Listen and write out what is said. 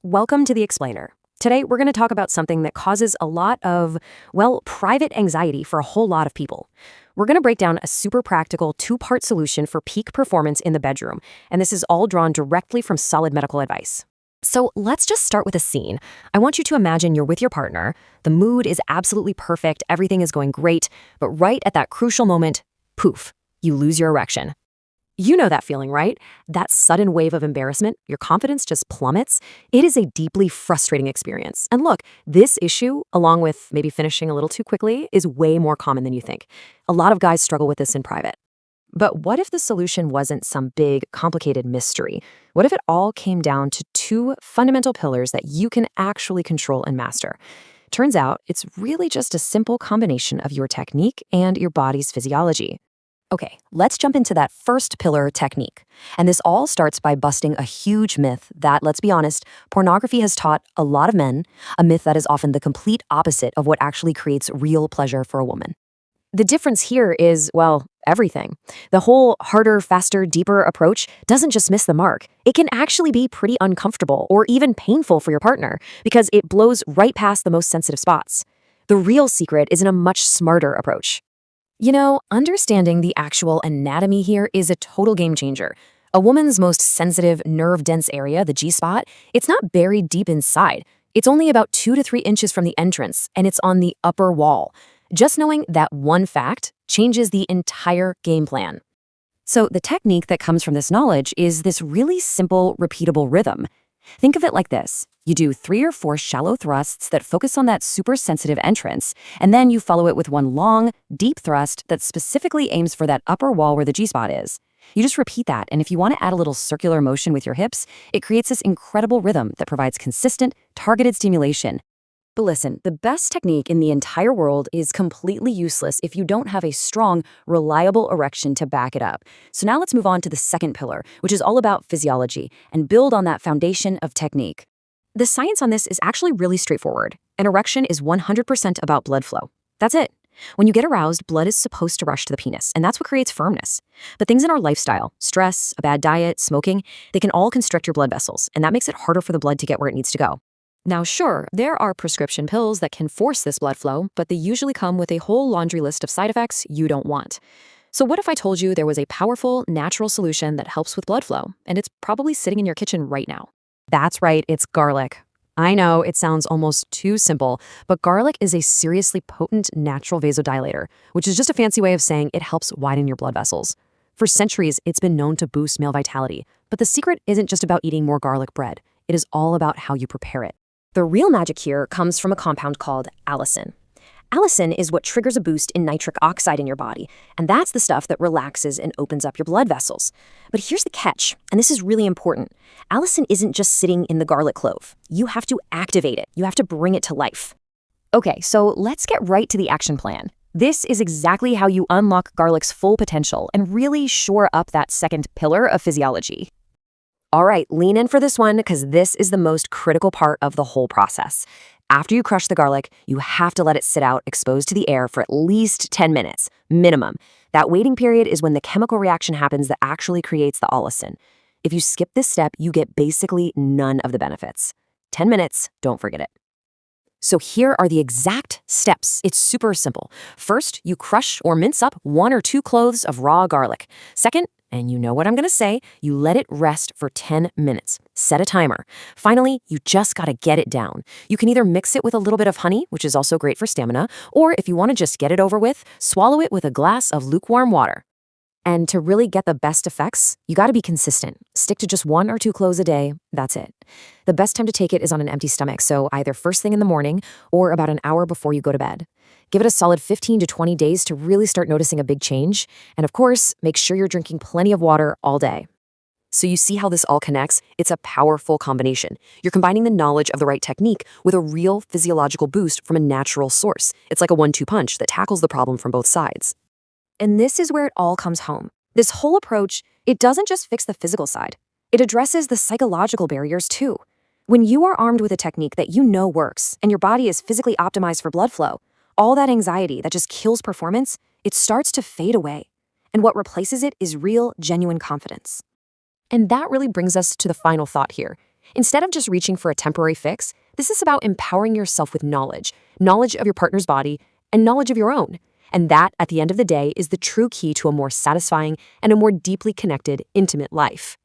Welcome to The Explainer. Today, we're going to talk about something that causes a lot of, well, private anxiety for a whole lot of people. We're going to break down a super practical two-part solution for peak performance in the bedroom, and this is all drawn directly from solid medical advice. So let's just start with a scene. I want you to imagine you're with your partner. The mood is absolutely perfect. Everything is going great. But right at that crucial moment, poof, you lose your erection. You know that feeling, right? That sudden wave of embarrassment, your confidence just plummets. It is a deeply frustrating experience. And look, this issue, along with maybe finishing a little too quickly, is way more common than you think. A lot of guys struggle with this in private. But what if the solution wasn't some big, complicated mystery? What if it all came down to two fundamental pillars that you can actually control and master? Turns out, it's really just a simple combination of your technique and your body's physiology. Okay, let's jump into that first pillar, technique. And this all starts by busting a huge myth that, let's be honest, pornography has taught a lot of men, a myth that is often the complete opposite of what actually creates real pleasure for a woman. The difference here is, well, everything. The whole harder, faster, deeper approach doesn't just miss the mark. It can actually be pretty uncomfortable or even painful for your partner because it blows right past the most sensitive spots. The real secret is in a much smarter approach. You know, understanding the actual anatomy here is a total game changer. A woman's most sensitive, nerve-dense area, the G-spot, it's not buried deep inside. It's only about 2 to 3 inches from the entrance, and it's on the upper wall. Just knowing that one fact changes the entire game plan. So the technique that comes from this knowledge is this really simple, repeatable rhythm. Think of it like this. You do 3 or 4 shallow thrusts that focus on that super sensitive entrance, and then you follow it with one long, deep thrust that specifically aims for that upper wall where the G-spot is. You just repeat that, and if you want to add a little circular motion with your hips, it creates this incredible rhythm that provides consistent, targeted stimulation. But listen, the best technique in the entire world is completely useless if you don't have a strong, reliable erection to back it up. So now let's move on to the second pillar, which is all about physiology, and build on that foundation of technique. The science on this is actually really straightforward. An erection is 100% about blood flow. That's it. When you get aroused, blood is supposed to rush to the penis, and that's what creates firmness. But things in our lifestyle, stress, a bad diet, smoking, they can all constrict your blood vessels, and that makes it harder for the blood to get where it needs to go. Now, sure, there are prescription pills that can force this blood flow, but they usually come with a whole laundry list of side effects you don't want. So what if I told you there was a powerful, natural solution that helps with blood flow, and it's probably sitting in your kitchen right now? That's right, it's garlic. I know it sounds almost too simple, but garlic is a seriously potent natural vasodilator, which is just a fancy way of saying it helps widen your blood vessels. For centuries, it's been known to boost male vitality, but the secret isn't just about eating more garlic bread. It is all about how you prepare it. The real magic here comes from a compound called allicin. Allicin is what triggers a boost in nitric oxide in your body, and that's the stuff that relaxes and opens up your blood vessels. But here's the catch, and this is really important. Allicin isn't just sitting in the garlic clove. You have to activate it. You have to bring it to life. Okay, so let's get right to the action plan. This is exactly how you unlock garlic's full potential and really shore up that second pillar of physiology. All right, lean in for this one because this is the most critical part of the whole process. After you crush the garlic, you have to let it sit out exposed to the air for at least 10 minutes, minimum. That waiting period is when the chemical reaction happens that actually creates the allicin. If you skip this step, you get basically none of the benefits. 10 minutes, don't forget it. So here are the exact steps. It's super simple. First, you crush or mince up 1 or 2 cloves of raw garlic. Second, and you know what I'm going to say, you let it rest for 10 minutes. Set a timer. Finally, you just got to get it down. You can either mix it with a little bit of honey, which is also great for stamina, or if you want to just get it over with, swallow it with a glass of lukewarm water. And to really get the best effects, you got to be consistent. Stick to just 1 or 2 cloves a day. That's it. The best time to take it is on an empty stomach, so either first thing in the morning or about an hour before you go to bed. Give it a solid 15 to 20 days to really start noticing a big change. And of course, make sure you're drinking plenty of water all day. So you see how this all connects? It's a powerful combination. You're combining the knowledge of the right technique with a real physiological boost from a natural source. It's like a 1-2 punch that tackles the problem from both sides. And this is where it all comes home. This whole approach, it doesn't just fix the physical side. It addresses the psychological barriers too. When you are armed with a technique that you know works and your body is physically optimized for blood flow, all that anxiety that just kills performance, it starts to fade away. And what replaces it is real, genuine confidence. And that really brings us to the final thought here. Instead of just reaching for a temporary fix, this is about empowering yourself with knowledge of your partner's body and knowledge of your own. And that, at the end of the day, is the true key to a more satisfying and a more deeply connected, intimate life.